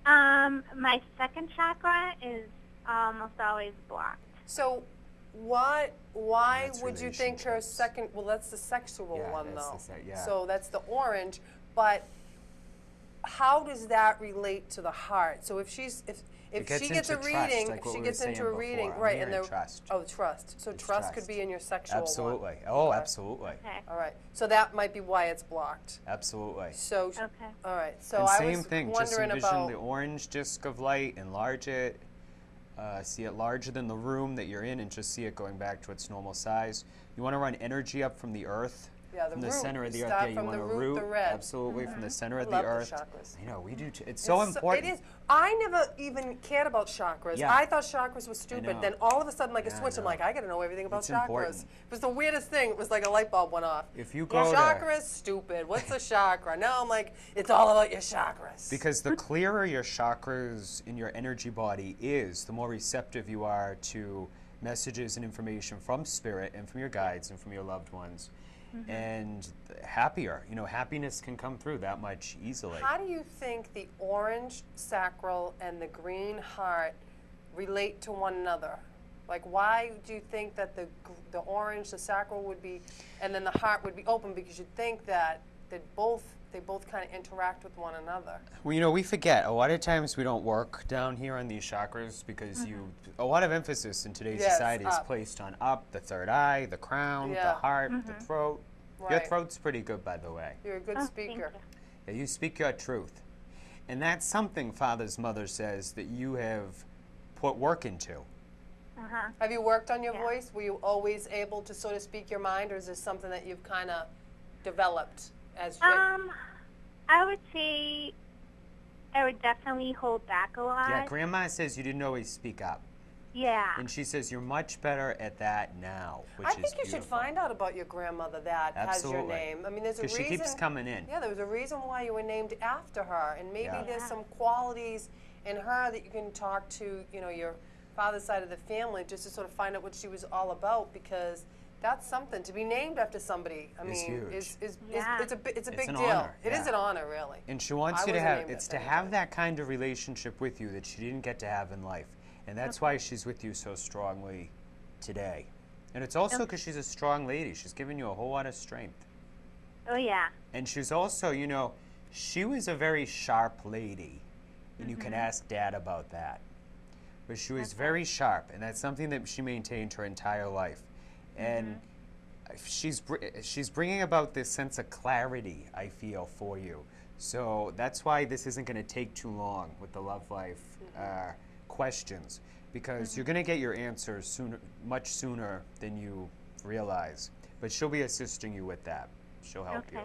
My second chakra is almost always blocked. So, why That's would you think her relationships. second? Well, that's the sexual Yeah, one, that's though. yeah. So that's the orange. But how does that relate to the heart? So if she's if gets she gets a into trust, reading, like if what she we gets were into a saying reading, before. I'm right? And hearing the trust. oh, trust. So It's trust could trust. be in your sexual Absolutely. one. Oh, Okay. absolutely. Okay. All right. So that might be why it's blocked. Absolutely. So Okay. all right. So And I same was thing, just wondering envision about the orange disc of light, enlarge it, see it larger than the room that you're in, and just see it going back to its normal size. You want to run energy up from the earth, yeah, the from the root. center of You the earth. start Yeah, you from want the to root, the red. absolutely, from the center of I the love the earth. chakras. I know, we do too. It's so It's important. It is. I never even cared about chakras. Yeah. I thought chakras were stupid. know. Then all of a sudden, like a Yeah, I switch, I'm know. like, I got to know everything about It's chakras. important. It was the weirdest thing. It was like a light bulb went off. If you go to- chakras, stupid. What's a chakra? Now I'm like, it's all about your chakras. Because the clearer your chakras in your energy body is, the more receptive you are to messages and information from spirit and from your guides and from your loved ones. And happier. You know, happiness can come through that much easily. How do you think the orange sacral and the green heart relate to one another? Like, why do you think that the orange, the sacral would be, and then the heart would be open? Because you'd think that they both kind of interact with one another. Well, you know, we forget. A lot of times we don't work down here on these chakras because a lot of emphasis in today's Yes, society is up. placed on up, the third eye, the crown, Yeah. the heart, the throat. Your Right. throat's pretty good, by the way. You're a good Oh, thank speaker. you. Yeah, you speak your truth. And that's something Father's mother says that you have put work into. Uh-huh. Have you worked on your Yeah. voice? Were you always able to sort of speak your mind, or is this something that you've kind of developed as you? I would say I would definitely hold back a lot. Yeah, Grandma says you didn't always speak up. Yeah. And she says you're much better at that now, which I is think you should beautiful. find out about your grandmother that has your Absolutely. name. I mean, there's a 'Cause reason. she keeps coming in. Yeah, there was a reason why you were named after her, and maybe Yeah. there's Yeah. some qualities in her that you can talk to, you know, your father's side of the family, just to sort of find out what she was all about, because that's something to be named after somebody. I It's mean, huge. Yeah. it's a big It's deal. an honor, It is yeah. an honor, really. And she wants I you to wasn't have, named it's after to have anybody. that kind of relationship with you that she didn't get to have in life. And that's why she's with you so strongly today. And it's also because she's a strong lady. She's given you a whole lot of strength. Oh, yeah. And she's also, you know, She was a very sharp lady, and you can ask Dad about that. But she was very sharp, and that's something that she maintained her entire life. And she's bringing about this sense of clarity, I feel, for you. So that's why this isn't going to take too long with the love life questions, because you're going to get your answers sooner, much sooner than you realize. But she'll be assisting you with that. She'll help you.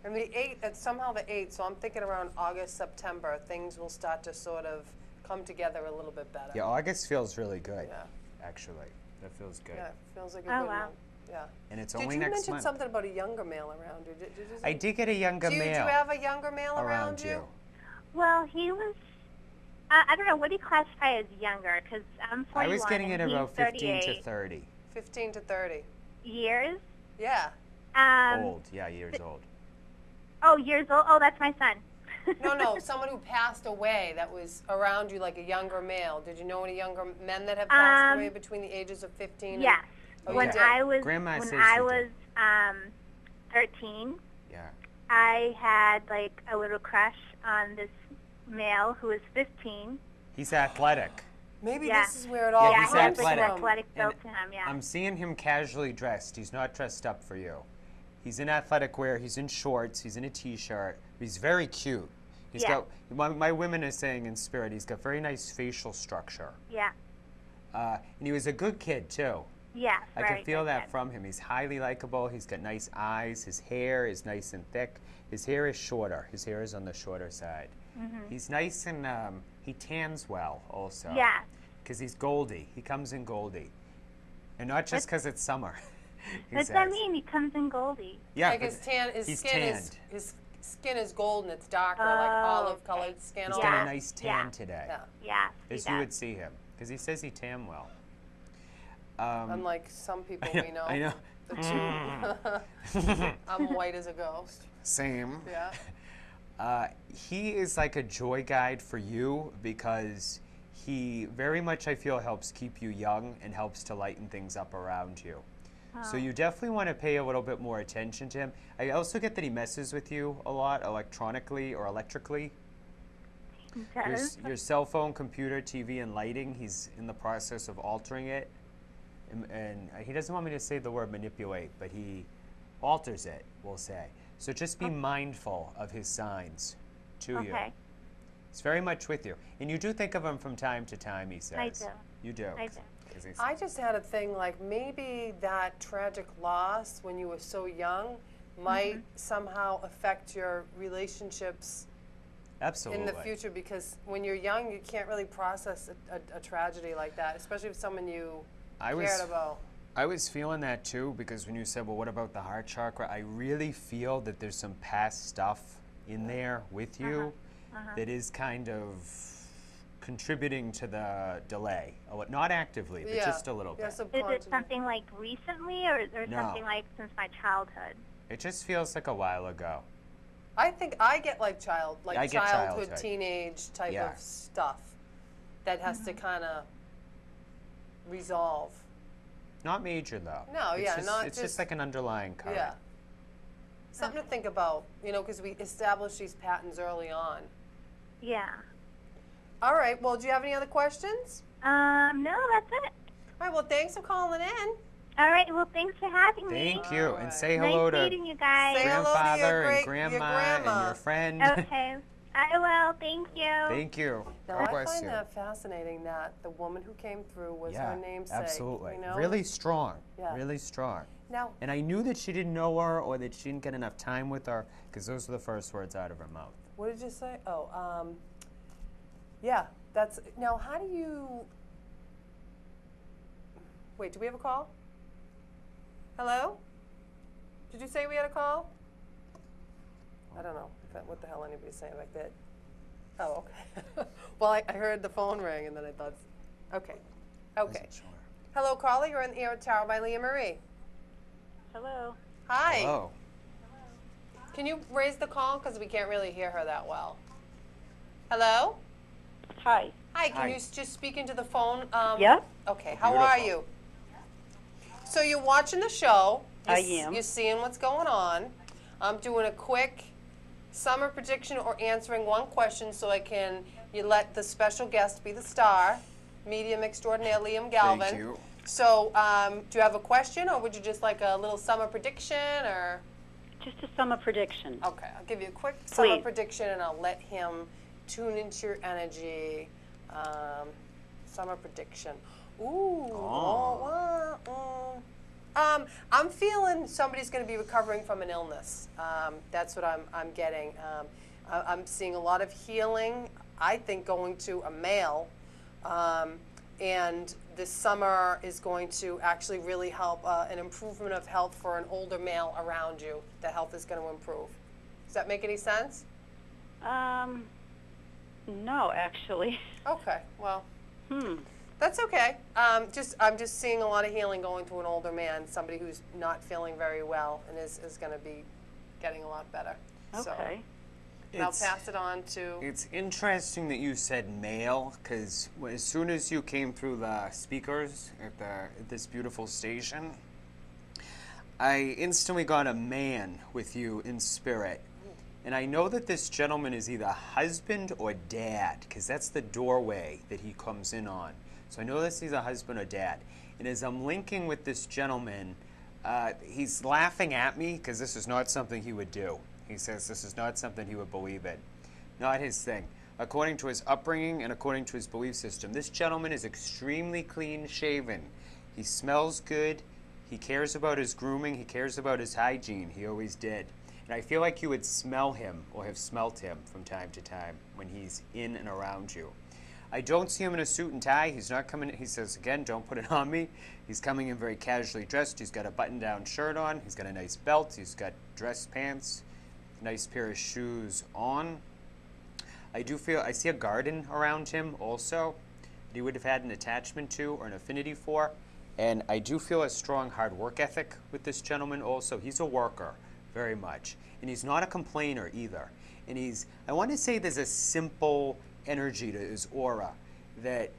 And the 8th, it's somehow the 8th, so I'm thinking around August, September, things will start to sort of come together a little bit better. Yeah, August feels really good. Yeah. Actually, that feels good. Yeah, it feels like a good month. Yeah. And it's Did only you next mention month. something about a younger male around you? Did you say? I did get a younger male. Do you have a younger male around you? Well, he was, I don't know, what do you classify as younger? Because I'm 41 I was getting it and about he's 15 to 38. 30. 15 to 30. Years? Yeah. Old, yeah, years old. Oh, years old? Oh, that's my son. No, someone who passed away that was around you, like a younger male. Did you know any younger men that have passed away between the ages of 15? Yes. Oh, when you did? I was Grandma says when I you was did. 13, Yeah. I had like a little crush on this male who was 15. He's athletic. Maybe Yeah. this is where it all Yeah, comes he's I had like an athletic. athletic built And to him, yeah. I'm seeing him casually dressed. He's not dressed up for you. He's in athletic wear. He's in shorts. He's in a t-shirt. He's very cute. He's Yeah. got, my women are saying in spirit, he's got very nice facial structure. Yeah. And he was a good kid, too. Yes, I very can feel good that kid. from him. He's highly likable. He's got nice eyes. His hair is nice and thick. His hair is shorter. His hair is on the shorter side. He's nice and he tans well also. Yeah. Because he's goldy. He comes in goldy. And not just because it's summer. he What does says. that mean? He comes in Goldie. Yeah. Like but his he's skin tanned. his skin is golden. It's darker, like olive colored skin. He's all got that. a nice tan Yeah. today. Yeah. Yeah. As see you that. would see him. Because he says he tan well. Unlike some people we know. I know. The two. I'm white as a ghost. Same. Yeah. He is like a joy guide for you because he very much, I feel, helps keep you young and helps to lighten things up around you. So you definitely want to pay a little bit more attention to him. I also get that he messes with you a lot electronically or electrically. He does. Your cell phone, computer, TV, and lighting, he's in the process of altering it. And he doesn't want me to say the word manipulate, but he alters it, we'll say. So just be mindful of his signs to you. Okay. It's very much with you. And you do think of him from time to time, he says. I do. You do. I do. 'Cause he's- I just had a thing like maybe that tragic loss when you were so young might somehow affect your relationships Absolutely. in the future, because when you're young you can't really process a tragedy like that, especially with someone you cared about. I was feeling that too, because when you said, well, what about the heart chakra? I really feel that there's some past stuff in there with you that is kind of contributing to the delay. Not actively, but just a little bit. Is it something like recently or No. something like since my childhood? It just feels like a while ago. I think I get like I get childhood, childhood. teenage type Yeah. of stuff that has to kind of resolve. Not major though. No, It's yeah, just, not it's just- just like an underlying current. Yeah. Something to think about, because we established these patterns early on. Yeah. All right, well, do you have any other questions? No, that's it. All right, well, thanks for calling in. All right. Well, thanks for having me. Thank you, and Alright. say hello Nice to meeting you guys. Say hello to your grandfather and your grandma grandma. and your friend. Okay. I will. Thank you. Thank you. Now, God I bless find you. that fascinating that the woman who came through was Yeah, her namesake. absolutely. You know? Really strong. Yeah. Really strong. Now, And I knew that she didn't know her or that she didn't get enough time with her, because those were the first words out of her mouth. what did you say? Oh, yeah, that's, now how do you, wait, do we have a call? Hello? Did you say we had a call? I don't know what the hell anybody's saying like that. Oh, okay. Well, I heard the phone ring and then I thought, okay. Okay. Wasn't sure. Hello, caller, you're in the air with Tarot by Lea Marie. Hello. Hi. Hello. Can you raise the call? Because we can't really hear her that well. Hello? Hi. Hi, can Hi. you just speak into the phone? Yeah? Okay, how are Beautiful. you? So you're watching the show. I am. You're seeing what's going on. I'm doing a quick summer prediction or answering one question so you let the special guest be the star, medium extraordinaire Liam Galvin. Thank you. So, do you have a question, or would you just like a little summer prediction, or? Just a summer prediction. Okay, I'll give you a quick summer prediction, and I'll let him tune into your energy. Summer prediction. Ooh. I'm feeling somebody's going to be recovering from an illness. That's what I'm getting. I'm seeing a lot of healing. I think going to a male, and this summer is going to actually really help an improvement of health for an older male around you. The health is going to improve. Does that make any sense? No, actually. Okay. Well. That's okay. I'm just seeing a lot of healing going to an older man, somebody who's not feeling very well and is going to be getting a lot better. Okay. So, I'll pass it on to... It's interesting that you said male, because as soon as you came through the speakers at this beautiful station, I instantly got a man with you in spirit. And I know that this gentleman is either husband or dad, because that's the doorway that he comes in on. So I know this is a husband or dad. And as I'm linking with this gentleman, he's laughing at me because this is not something he would do. He says this is not something he would believe in. Not his thing. According to his upbringing and according to his belief system, this gentleman is extremely clean shaven. He smells good. He cares about his grooming. He cares about his hygiene. He always did. And I feel like you would smell him or have smelt him from time to time when he's in and around you. I don't see him in a suit and tie. He's not coming. He says, again, don't put it on me. He's coming in very casually dressed. He's got a button-down shirt on. He's got a nice belt. He's got dress pants, a nice pair of shoes on. I see a garden around him also that he would have had an attachment to or an affinity for. And I do feel a strong hard work ethic with this gentleman also. He's a worker, very much. And he's not a complainer either. And I want to say there's a simple energy to his aura that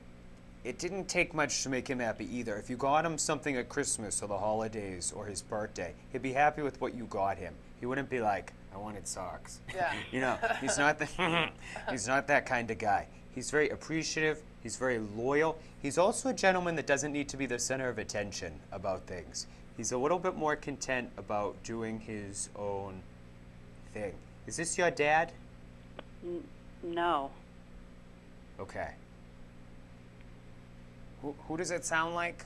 it didn't take much to make him happy either. If you got him something at Christmas or the holidays or his birthday, he'd be happy with what you got him. He wouldn't be like, I wanted socks. Yeah. You know, he's not that kind of guy. He's very appreciative. He's very loyal. He's also a gentleman that doesn't need to be the center of attention about things. He's a little bit more content about doing his own thing. Is this your dad? No. Okay. Who does it sound like?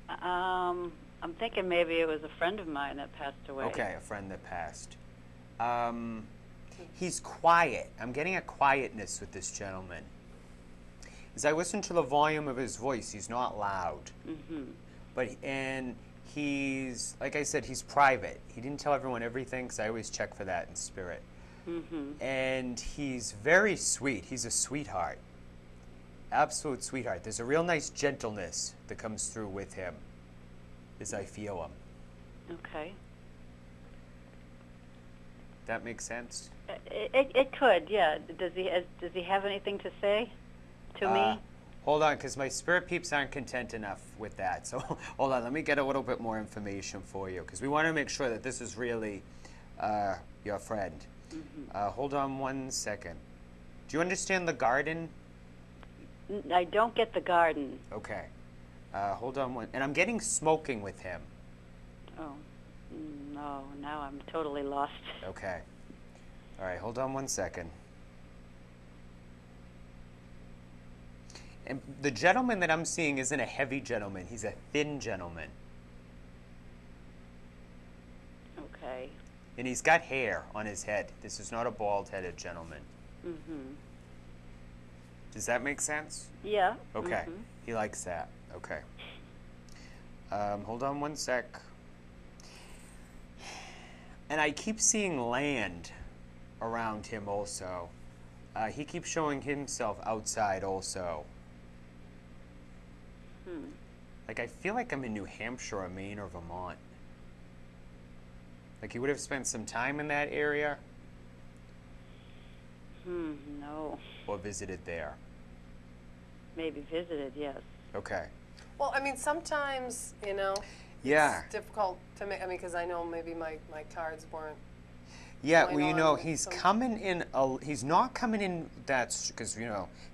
I'm thinking maybe it was a friend of mine that passed away. Okay, a friend that passed. He's quiet. I'm getting a quietness with this gentleman. As I listen to the volume of his voice, he's not loud. And he's, like I said, he's private. He didn't tell everyone everything, because I always check for that in spirit. And he's very sweet. He's a sweetheart. Absolute sweetheart. There's a real nice gentleness that comes through with him as I feel him. Okay. That makes sense? It could, yeah. Does he have anything to say to me? Hold on, because my spirit peeps aren't content enough with that. So hold on, let me get a little bit more information for you, because we want to make sure that this is really your friend. Hold on 1 second. Do you understand the garden? I don't get the garden. Okay. Hold on one. And I'm getting smoking with him. Oh, no. Now I'm totally lost. Okay. All right, hold on 1 second. And the gentleman that I'm seeing isn't a heavy gentleman. He's a thin gentleman. Okay. And he's got hair on his head. This is not a bald-headed gentleman. Does that make sense? Yeah. Okay. He likes that. Okay. Hold on 1 sec. And I keep seeing land around him also. He keeps showing himself outside also. Like, I feel like I'm in New Hampshire or Maine or Vermont. Like, he would have spent some time in that area. No. Or visited there. Maybe visited, yes. Okay. Well, I mean, sometimes, you know, Yeah. it's difficult to make, I mean, because I know maybe my cards weren't. Yeah, going well, you on know, with he's some- coming in. He's not coming in because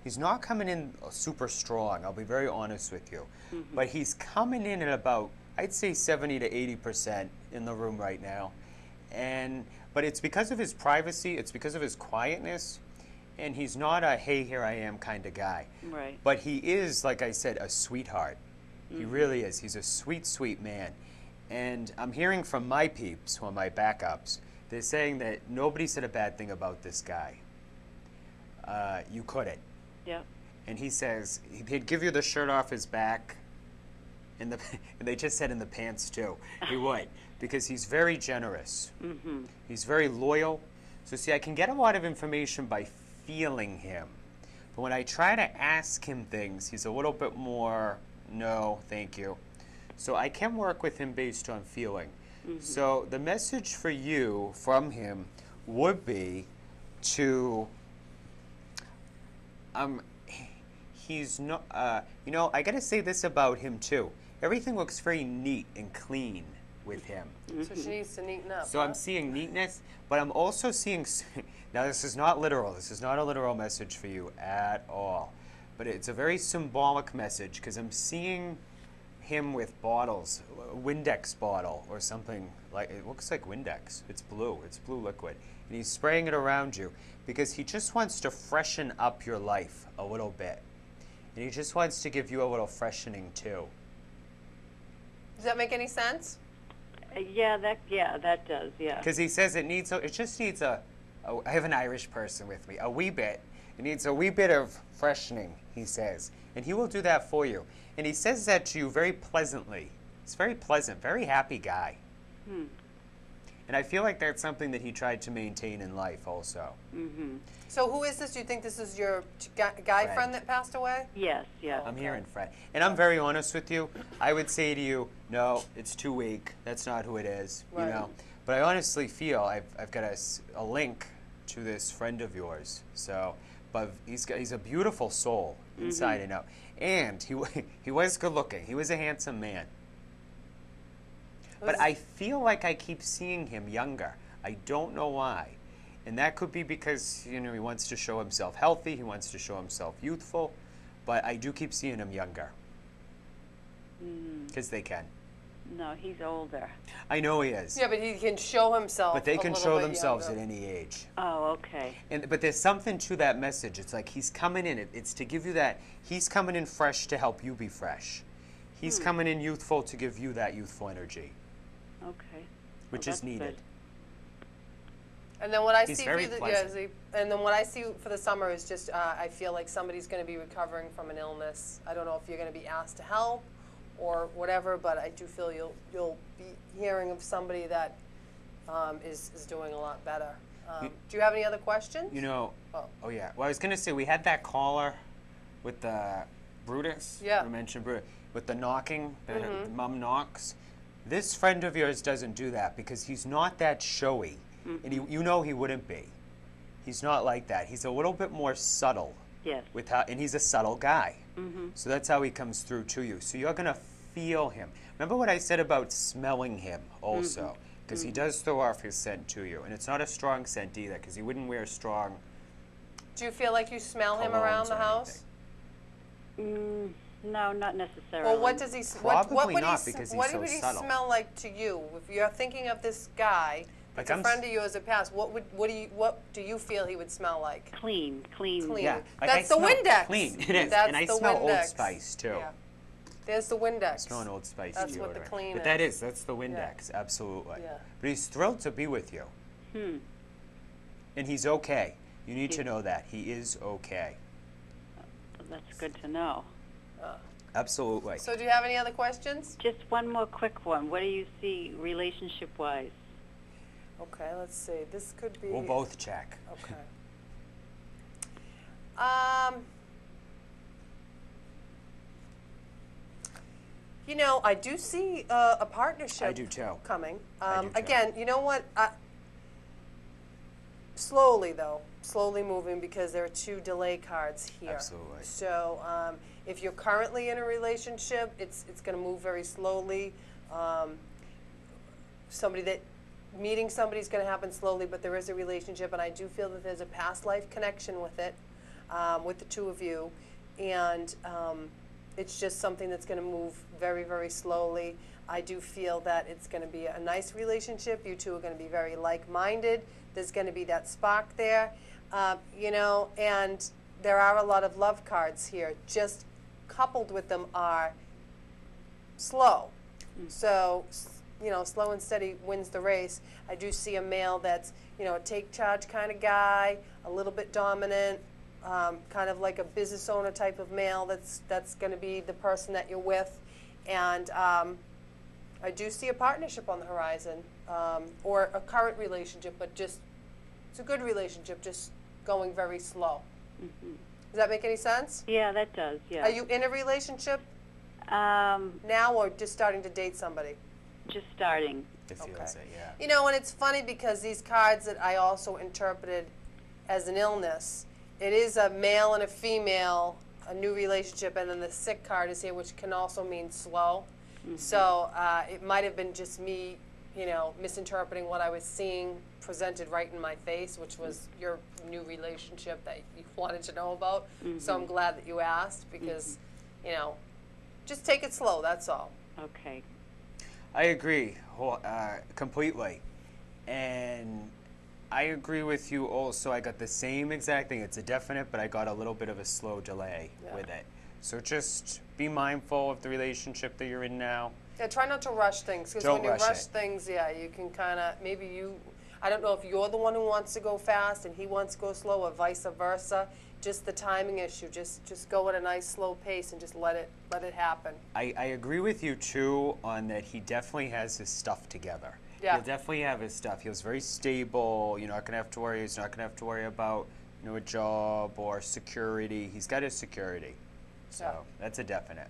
he's not coming in super strong. I'll be very honest with you, but he's coming in at about, I'd say, 70 to 80% in the room right now, but it's because of his privacy. It's because of his quietness, and he's not a "hey, here I am" kind of guy. Right. But he is, like I said, a sweetheart. He really is. He's a sweet, sweet man. And I'm hearing from my peeps, who are my backups, they're saying that nobody said a bad thing about this guy. You couldn't. Yeah. And he says he'd give you the shirt off his back, and they just said in the pants too. He would, because he's very generous. Mm-hmm. He's very loyal. So see, I can get a lot of information by feeling him. But when I try to ask him things, he's a little bit more, no, thank you. So I can work with him based on feeling. So the message for you from him would be to, he's not, I gotta say this about him too. Everything looks very neat and clean with him. So she needs to neaten up. So I'm seeing neatness, but I'm also seeing, now this is not literal, this is not a literal message for you at all, but it's a very symbolic message, because I'm seeing him with bottles, a Windex bottle or something, like it looks like Windex. It's blue liquid. And he's spraying it around you because he just wants to freshen up your life a little bit. And he just wants to give you a little freshening too. Does that make any sense? Yeah, that does. Yeah. Because he says it just needs I have an Irish person with me, a wee bit. It needs a wee bit of freshening, he says. And he will do that for you. And he says that to you very pleasantly. He's very pleasant, very happy guy. And I feel like that's something that he tried to maintain in life also. So who is this? Do you think this is your guy friend that passed away? Yes. Yeah. I'm hearing Fred. And I'm very honest with you. I would say to you, no, it's too weak. That's not who it is, Right. you know. But I honestly feel I've got a link to this friend of yours. So, but he's a beautiful soul inside and out. And he was good looking. He was a handsome man. But I feel like I keep seeing him younger. I don't know why. And that could be because, he wants to show himself healthy. He wants to show himself youthful. But I do keep seeing him younger. Because they can. No, he's older. I know he is. Yeah, but he can show himself. But they a can little show bit themselves younger. at any age. Oh, okay. But there's something to that message. It's like he's coming in. It's to give you that. He's coming in fresh to help you be fresh. He's coming in youthful to give you that youthful energy. Okay. Which Well, is that's needed. good. And then what I He's see very for the, pleasant. and then what I see for the summer is just I feel like somebody's going to be recovering from an illness. I don't know if you're going to be asked to help or whatever, but I do feel you'll be hearing of somebody that is doing a lot better. Do you have any other questions? Oh yeah. Well, I was gonna say we had that caller with the Brutus. Yeah. We mentioned Brutus with the knocking. The mom knocks. This friend of yours doesn't do that because he's not that showy, and he wouldn't be. He's not like that. He's a little bit more subtle. Yes. And he's a subtle guy. So that's how he comes through to you. So you're gonna feel him. Remember what I said about smelling him also, because he does throw off his scent to you, and it's not a strong scent either, because he wouldn't wear strong. Do you feel like you smell him colognes around the or house? No, not necessarily. Well, what does he? Probably would not, he, because he's what so would he subtle. smell like to you? If you're thinking of this guy, Like that's a I'm friend of yours that passed. What do you feel he would smell like? Clean. Clean. Yeah, like That's I the smell Windex. clean. It is, That's and I the smell Old Windex. Spice too. Yeah. There's the Windex. I smell an Old Spice That's deodorant. what the clean But that's the Windex, absolutely. Yeah. But he's thrilled to be with you. And he's okay. You need to know that. He is okay. That's good to know. Absolutely. So do you have any other questions? Just one more quick one. What do you see relationship-wise? Okay, let's see. This could be. We'll both check. Okay. I do see a partnership. I do too. Coming. I do too. Again, you know what? Slowly moving because there are 2 delay cards here. Absolutely. So if you're currently in a relationship, it's going to move very slowly. Somebody that meeting somebody's going to happen slowly, but there is a relationship, and I do feel that there's a past life connection with it, with the two of you, and it's just something that's going to move very, very slowly. I do feel that it's going to be a nice relationship. You two are going to be very like-minded. There's going to be that spark there, you know, and there are a lot of love cards here. Just coupled with them are slow. So, you know, slow and steady wins the race. I do see a male that's, you know, a take charge kind of guy, a little bit dominant, kind of like a business owner type of male that's going to be the person that you're with. And I do see a partnership on the horizon, or a current relationship, but just, it's a good relationship, just going very slow. Mm-hmm. Does that make any sense? Yeah, that does, yeah. Are you in a relationship now, or just starting to date somebody? Just starting. It feels it, yeah. You know, and it's funny because these cards that I also interpreted as an illness, it is a male and a female, a new relationship, and then the sick card is here, which can also mean slow. Mm-hmm. So it might have been just me, you know, misinterpreting what I was seeing presented right in my face, which was your new relationship that you wanted to know about. Mm-hmm. So I'm glad that you asked because, you know, just take it slow, that's all. Okay. I agree completely. And I agree with you also. I got the same exact thing. It's a definite, but I got a little bit of a slow delay with it. So just be mindful of the relationship that you're in now. Yeah, try not to rush things, because when you rush things, yeah, you can kind of, maybe you, I don't know if you're the one who wants to go fast and he wants to go slow, or vice versa. Just the timing issue. Just go at a nice slow pace and just let it happen. I agree with you too on that. He definitely has his stuff together. Yeah. He'll definitely have his stuff. He was very stable. You're not gonna have to worry. He's not gonna have to worry about, you know, a job or security. He's got his security. So that's a definite.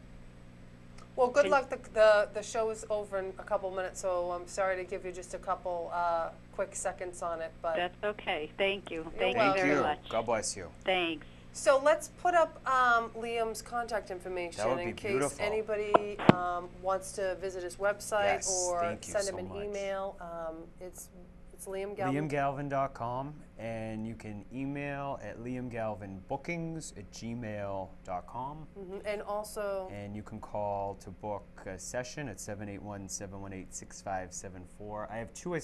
Well, good luck. The show is over in a couple minutes, so I'm sorry to give you just a couple quick seconds on it. But that's okay. Thank you. Thank you very much. God bless you. Thanks. So let's put up Liam's contact information That would be in case beautiful. anybody wants to visit his website or send him an email. It's Liam Galvin. LiamGalvin.com, and you can email at liamgalvinbookings@gmail.com. And also... And you can call to book a session at 781-718-6574. I have two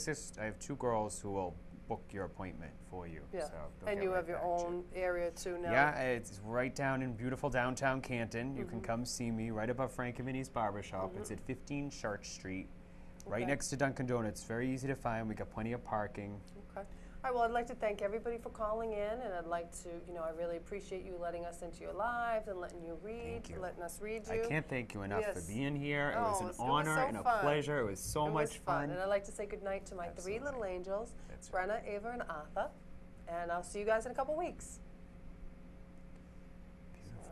girls who will book your appointment for you. Yeah, so and you have your own area too now. Yeah, it's right down in beautiful downtown Canton. You can come see me right above Frank and Vinny's Barbershop. It's at 15 Church Street. Right next to Dunkin' Donuts. Very easy to find. We got plenty of parking. Okay. All right, well, I'd like to thank everybody for calling in, and I'd like to, you know, I really appreciate you letting us into your lives and letting you read, letting us read you. I can't thank you enough for being here. It was an honor and a pleasure. It was so much fun. And I'd like to say goodnight to my three little angels, Brenna, Ava, and Arthur. And I'll see you guys in a couple weeks. Beautiful.